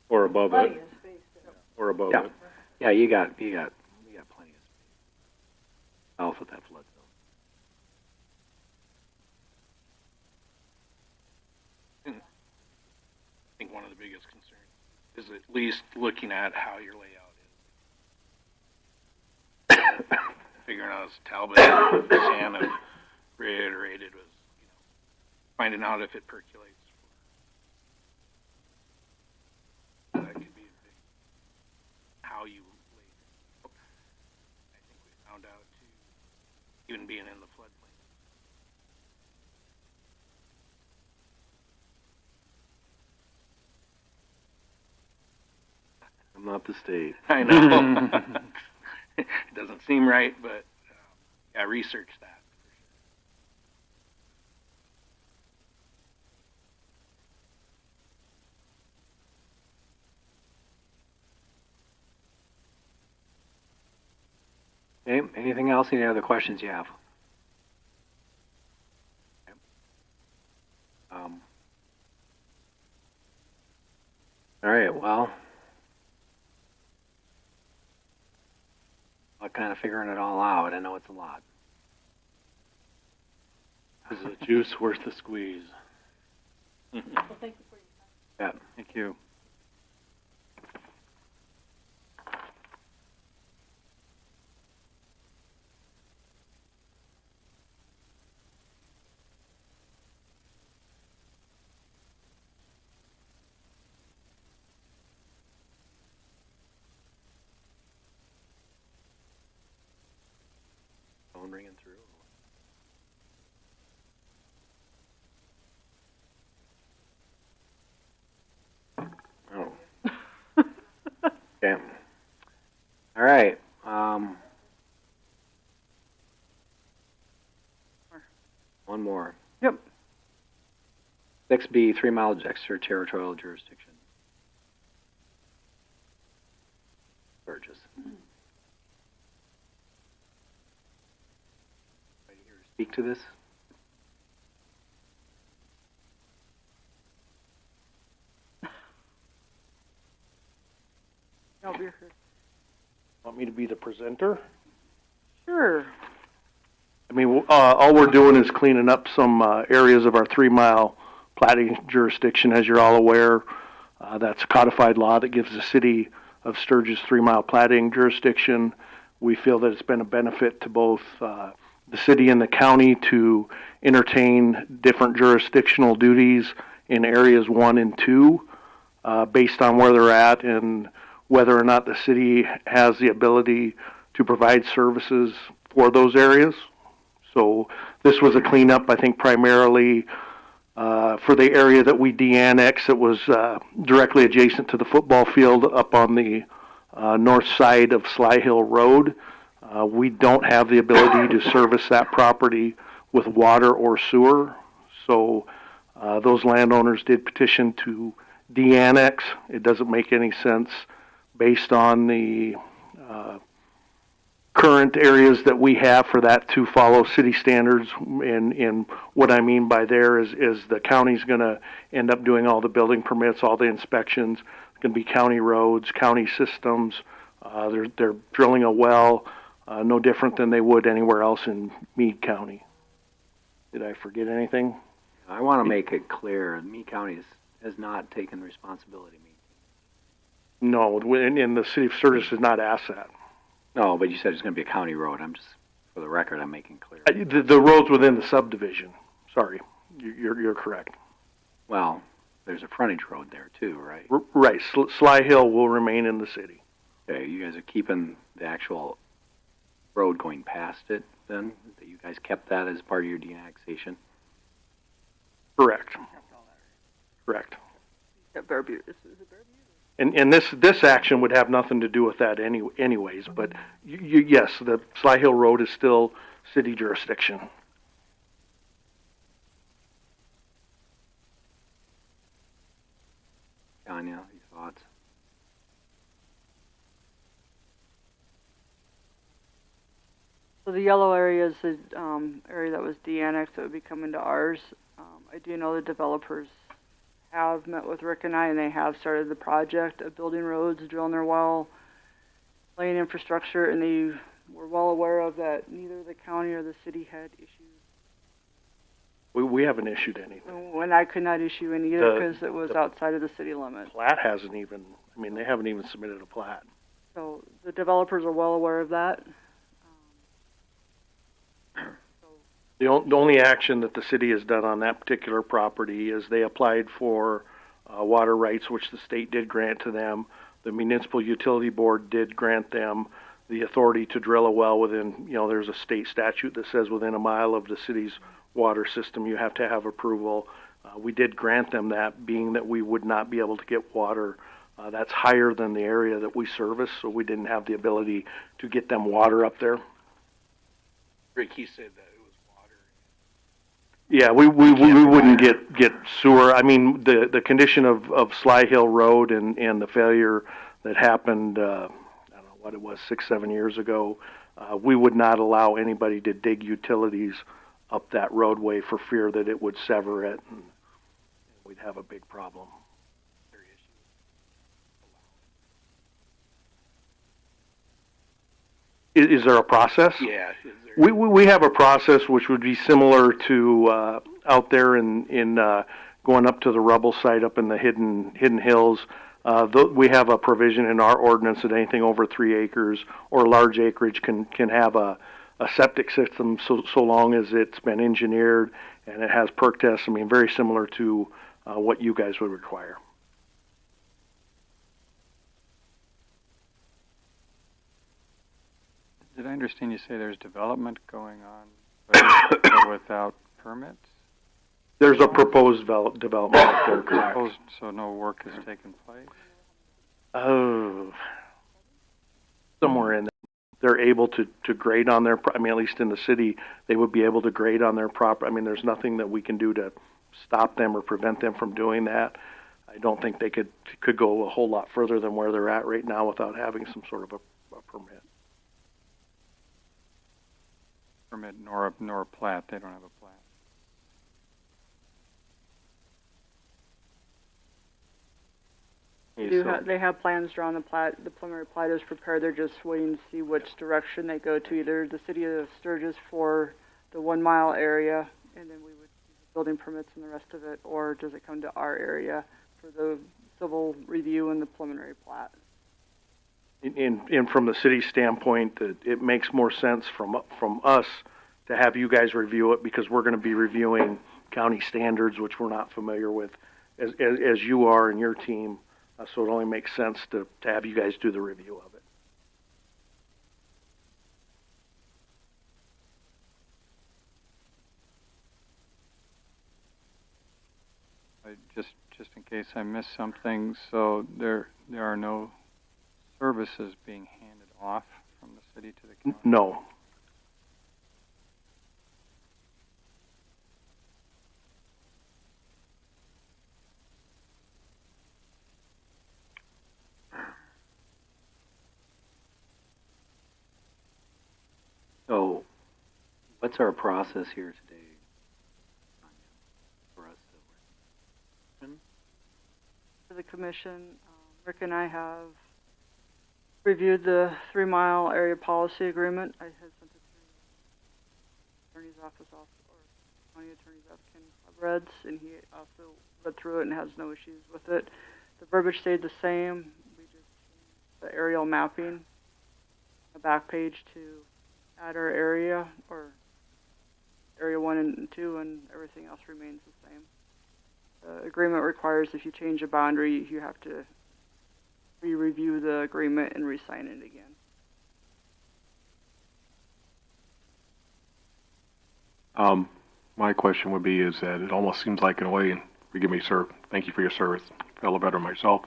Or above Plenty it. of space there. Or above Yeah. it. Yeah, you got plenty of space. South of that flood zone. I think one of the biggest concerns is at least looking at how your layout is. Figuring out, as Talbot and San have reiterated, was, you know, finding out if it percolates. That could be a big, how you lay it. I think we found out too, even being in the floodplain. I'm not the state. I know. It doesn't seem right, but, yeah, research that. Okay, anything else? Any other questions you have? Okay. All right, well, I'm kind of figuring it all out. I know it's a lot. Is the juice worth the squeeze? Well, thank you for your time. Yeah. Thank you. Phone ringing through. Oh. Okay. All right. One more. Yep. 6B, 3 Mile extraterritorial jurisdiction. Sturgis. Ready here to speak to this? No, you're here. Want me to be the presenter? Sure. I mean, all we're doing is cleaning up some areas of our 3 mile plating jurisdiction. As you're all aware, that's a codified law that gives the city of Sturgis 3 mile plating jurisdiction. We feel that it's been a benefit to both the city and the county to entertain different jurisdictional duties in areas 1 and 2 based on where they're at and whether or not the city has the ability to provide services for those areas. So this was a cleanup, I think, primarily for the area that we de-annexed. It was directly adjacent to the football field up on the north side of Sly Hill Road. We don't have the ability to service that property with water or sewer. So those landowners did petition to de-annex. It doesn't make any sense based on the current areas that we have for that to follow city standards. And what I mean by there is the county's going to end up doing all the building permits, all the inspections. It's going to be county roads, county systems. They're drilling a well, no different than they would anywhere else in Meade County. Did I forget anything? I want to make it clear, Meade County has not taken responsibility. No, in the city of Sturgis is not asset. No, but you said it's going to be a county road. I'm just, for the record, I'm making clear. The road's within the subdivision. Sorry, you're correct. Well, there's a frontage road there too, right? Right. Sly Hill will remain in the city. Okay, you guys are keeping the actual road going past it then? That you guys kept that as part of your de-annexation? Correct. Correct. Yeah, Bearview. This is a Bearview. And this action would have nothing to do with that anyways, but yes, the Sly Hill Road is still city jurisdiction. Tanya, your thoughts? So the yellow area is the area that was de-annexed that would be coming to ours. I do know the developers have met with Rick and I, and they have started the project of building roads, drilling their well, laying infrastructure, and they were well aware of that neither the county or the city had issues. We haven't issued anything. When I could not issue any either because it was outside of the city limit. Plat hasn't even, they haven't even submitted a plat. So the developers are well aware of that. The only action that the city has done on that particular property is they applied for water rights, which the state did grant to them. The municipal utility board did grant them the authority to drill a well within, there's a state statute that says within a mile of the city's water system you have to have approval. We did grant them that, being that we would not be able to get water That's higher than the area that we service, so we didn't have the ability to get them water up there. Rick, he said that it was water. Yeah, we wouldn't get sewer. I mean, the condition of Sly Hill Road and the failure that happened, I don't know what it was, 6-7 years ago, we would not allow anybody to dig utilities up that roadway for fear that it would sever it, and we'd have a big problem. Is there a process? Yeah. Is there... We have a process which would be similar to out there in going up to the rubble site up in the hidden hills. We have a provision in our ordinance that anything over 3 acres or large acreage can have a septic system so long as it's been engineered and it has perk tests. I mean, very similar to what you guys would require. Did I understand you say there's development going on, but without permits? There's a proposed development up there, correct? Proposed, so no work has taken place? Oh, somewhere in there. They're able to grade on their, I mean, at least in the city, they would be able to grade on their property. I mean, there's nothing that we can do to stop them or prevent them from doing that. I don't think they could go a whole lot further than where they're at right now without having some sort of a permit. Permit nor a plat. They don't have a plat. They have plans drawn. The preliminary plat is prepared. They're just waiting to see which direction they go to. Either the city of Sturgis for the 1 mile area, and then we would building permits and the rest of it, or does it come to our area for the civil review and the preliminary plat? And from the city standpoint, it makes more sense from us to have you guys review it because we're going to be reviewing county standards, which we're not familiar with, as you are and your team. So it only makes sense to have you guys do the review of it. Just in case I missed something, so there are no services being handed off from the city to the county? No. So, what's our process here today? For us To the commission, Rick and I have reviewed the 3 mile area policy agreement. I had sent it to the attorney's office or county attorney's office read, and he also read through it and has no issues with it. The verbiage stayed the same. We just changed the aerial mapping, the back page to add our area, or area 1 and 2, and everything else remains the same. The agreement requires if you change a boundary, you have to re-review the agreement and re-sign it again. My question would be is that it almost seems like in a way, and forgive me, sir, thank you for your service, fellow veteran myself,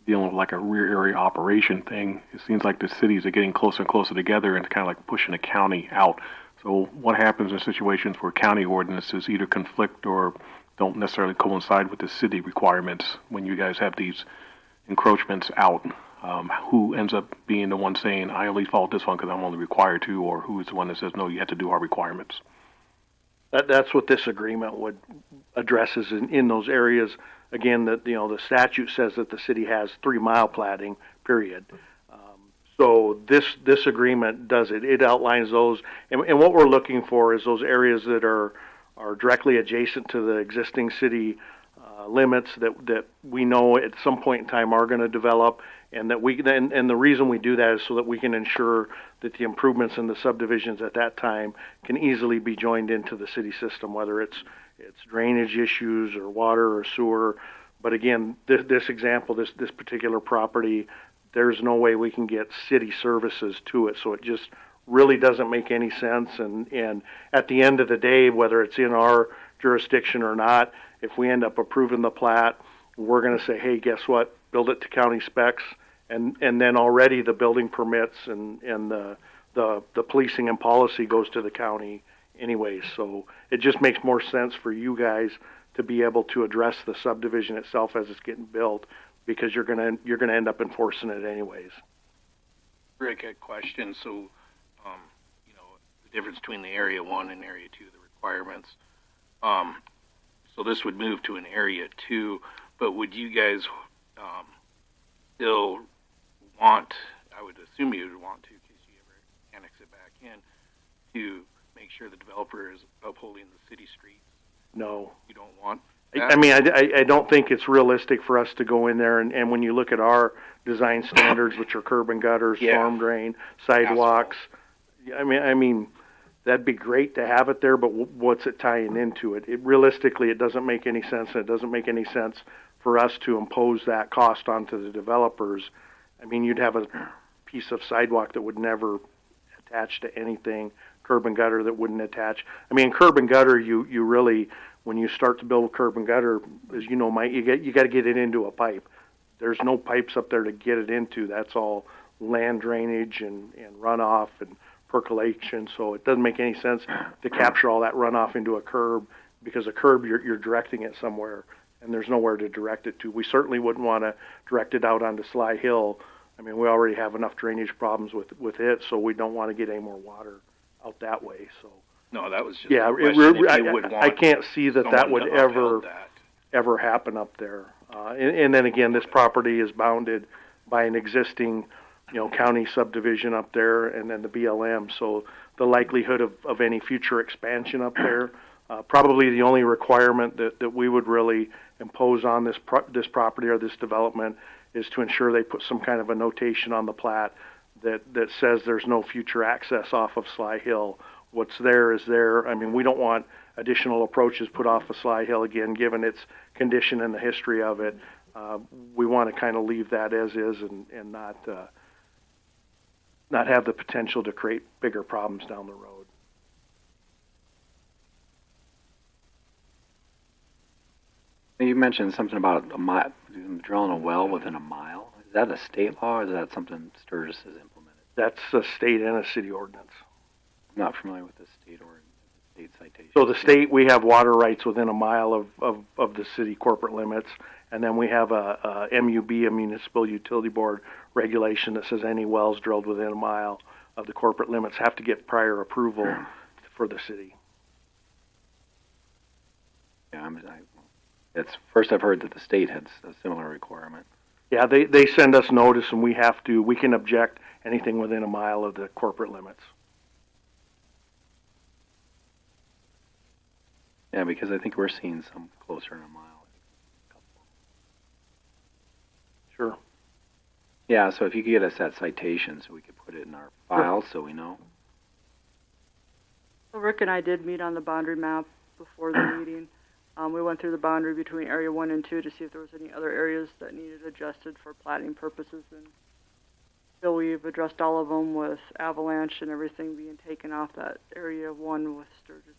dealing with like a rear area operation thing. It seems like the cities are getting closer and closer together and kind of like pushing the county out. So what happens in situations where county ordinances either conflict or don't necessarily coincide with the city requirements when you guys have these encroachments out? Who ends up being the one saying, I only fault this one because I'm only required to, or who is the one that says, no, you have to do our requirements? That's what this agreement would addresses in those areas. Again, that the statute says that the city has 3 mile platting, period. So this agreement does it. It outlines those, and what we're looking for is those areas that are directly adjacent to the existing city limits that we know at some point in time are going to develop, and that and the reason we do that is so that we can ensure that the improvements in the subdivisions at that time can easily be joined into the city system, whether it's drainage issues or water or sewer. But again, this example, this particular property, there's no way we can get city services to it, so it just really doesn't make any sense. And at the end of the day, whether it's in our jurisdiction or not, if we end up approving the plat, we're gonna say, hey, guess what? Build it to county specs, and then already the building permits and the policing and policy goes to the county anyways. So it just makes more sense for you guys to be able to address the subdivision itself as it's getting built, because you're gonna end up enforcing it anyways. Rick, a question. So, you know, the difference between the Area 1 and Area 2, the requirements. So this would move to an Area 2, but would you guys still want, I would assume you would want to, in case you ever annex it back in, to make sure the developer is upholding the city streets? No. You don't want I don't think it's realistic for us to go in there, and when you look at our design standards, which are curb and gutters, storm drain, sidewalks, I mean, that'd be great to have it there, but what's it tying into it? Realistically, it doesn't make any sense, and it doesn't make any sense for us to impose that cost onto the developers. I mean, you'd have a piece of sidewalk that would never attach to anything, curb and gutter that wouldn't attach. I mean, curb and gutter, you really, when you start to build curb and gutter, as you know, Mike, you got to get it into a pipe. There's no pipes up there to get it into. That's all land drainage and runoff and percolation. So it doesn't make any sense to capture all that runoff into a curb, because a curb, you're directing it somewhere, and there's nowhere to direct it to. We certainly wouldn't want to direct it out onto Sly Hill. I mean, we already have enough drainage problems with it, so we don't want to get any more water out that way. So no, that was just I can't see that would ever happen up there. And then again, this property is bounded by an existing, county subdivision up there, and then the BLM. So the likelihood of any future expansion up there, probably the only requirement that we would really impose on this property or this development is to ensure they put some kind of a notation on the plat that says there's no future access off of Sly Hill. What's there is there. I mean, we don't want additional approaches put off of Sly Hill again, given its condition and the history of it. We want to kind of leave that as is and not have the potential to create bigger problems down the road. You mentioned something about drilling a well within a mile. Is that a state law, or is that something Sturgis has implemented? That's a state and a city ordinance. I'm not familiar with the state or state citation. So the state, we have water rights within a mile of the city corporate limits, and then we have a MUB, a Municipal Utility Board regulation that says any wells drilled within a mile of the corporate limits have to get prior approval for the city. Yeah, it's first I've heard that the state has a similar requirement. Yeah, they send us notice, and we can object anything within a mile of the corporate limits. Yeah, because I think we're seeing some closer than a mile. Sure. Yeah, so if you could get us that citation so we could put it in our file so we know. So Rick and I did meet on the boundary map before the meeting. We went through the boundary between Area 1 and 2 to see if there was any other areas that needed adjusted for platting purposes. And so we've addressed all of them with avalanche and everything being taken off that Area 1 with Sturgis.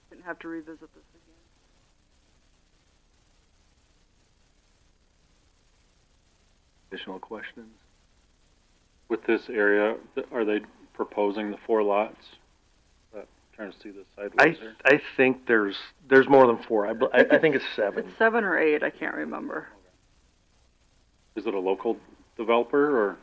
Didn't have to revisit this again. Additional questions? With this area, are they proposing the 4 lots? Trying to see the sideways there. I think there's more than 4. I think it's 7. It's 7 or 8. I can't remember. Is it a local developer or?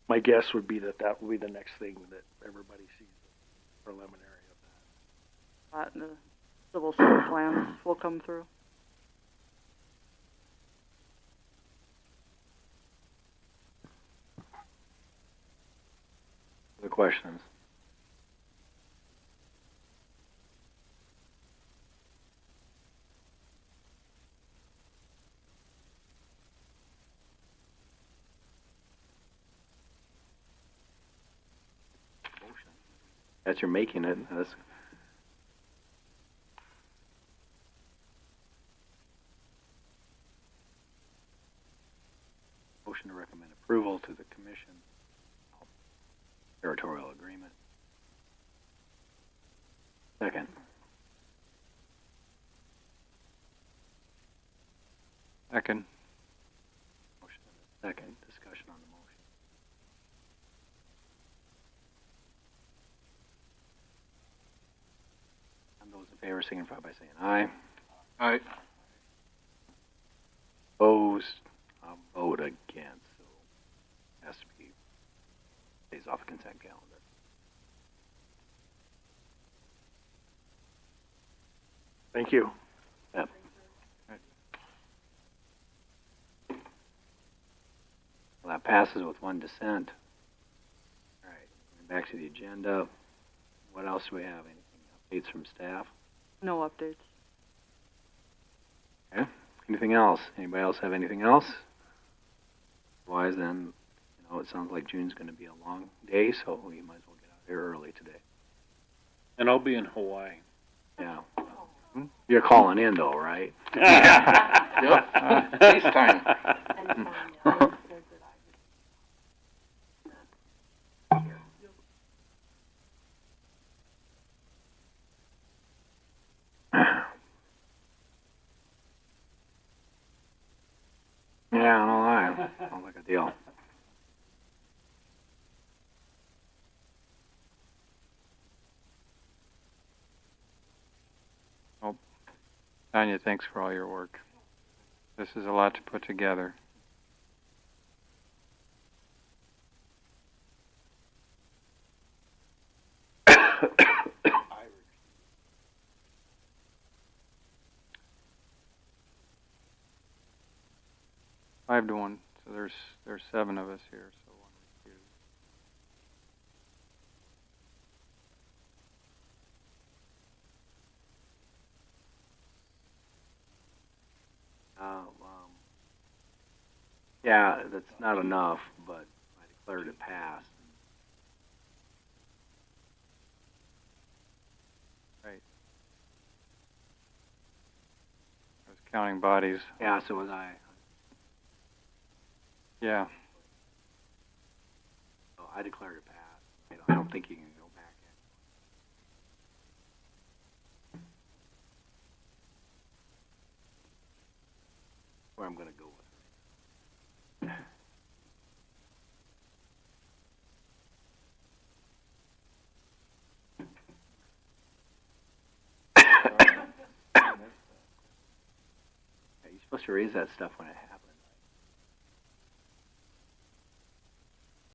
My guess would be that would be the next thing that everybody sees, the preliminary of that. And the civil site plans will come through. Other questions? As you're making it, motion to recommend approval favor signify by saying aye. Aye. Opposed, I'll vote against, so it has to be, stays off the consent calendar. Thank you. Yep. Well, that passes with one dissent. All right, back to the agenda. What else do we have? Anything, updates from staff? No updates. Okay. Anything else? Anybody else have anything else? Otherwise, then, it sounds like June's going to be a long day, so we might as well get out here early today. And I'll be in Hawaii. Yeah. You're calling in, though, right? Yep. FaceTime. Yeah, I don't lie. Sounds like a deal. Tanya, thanks for all your work. This is a lot to put together. Five to one. So there's 7 of us here. So 1 recused. Yeah, that's not enough, but I declared it passed. Right. I was counting bodies. Yeah, so was I. Yeah. So I declared it passed. I don't think you can go back in. Where I'm going to go with it. Yeah, you're supposed to raise that stuff when it happens.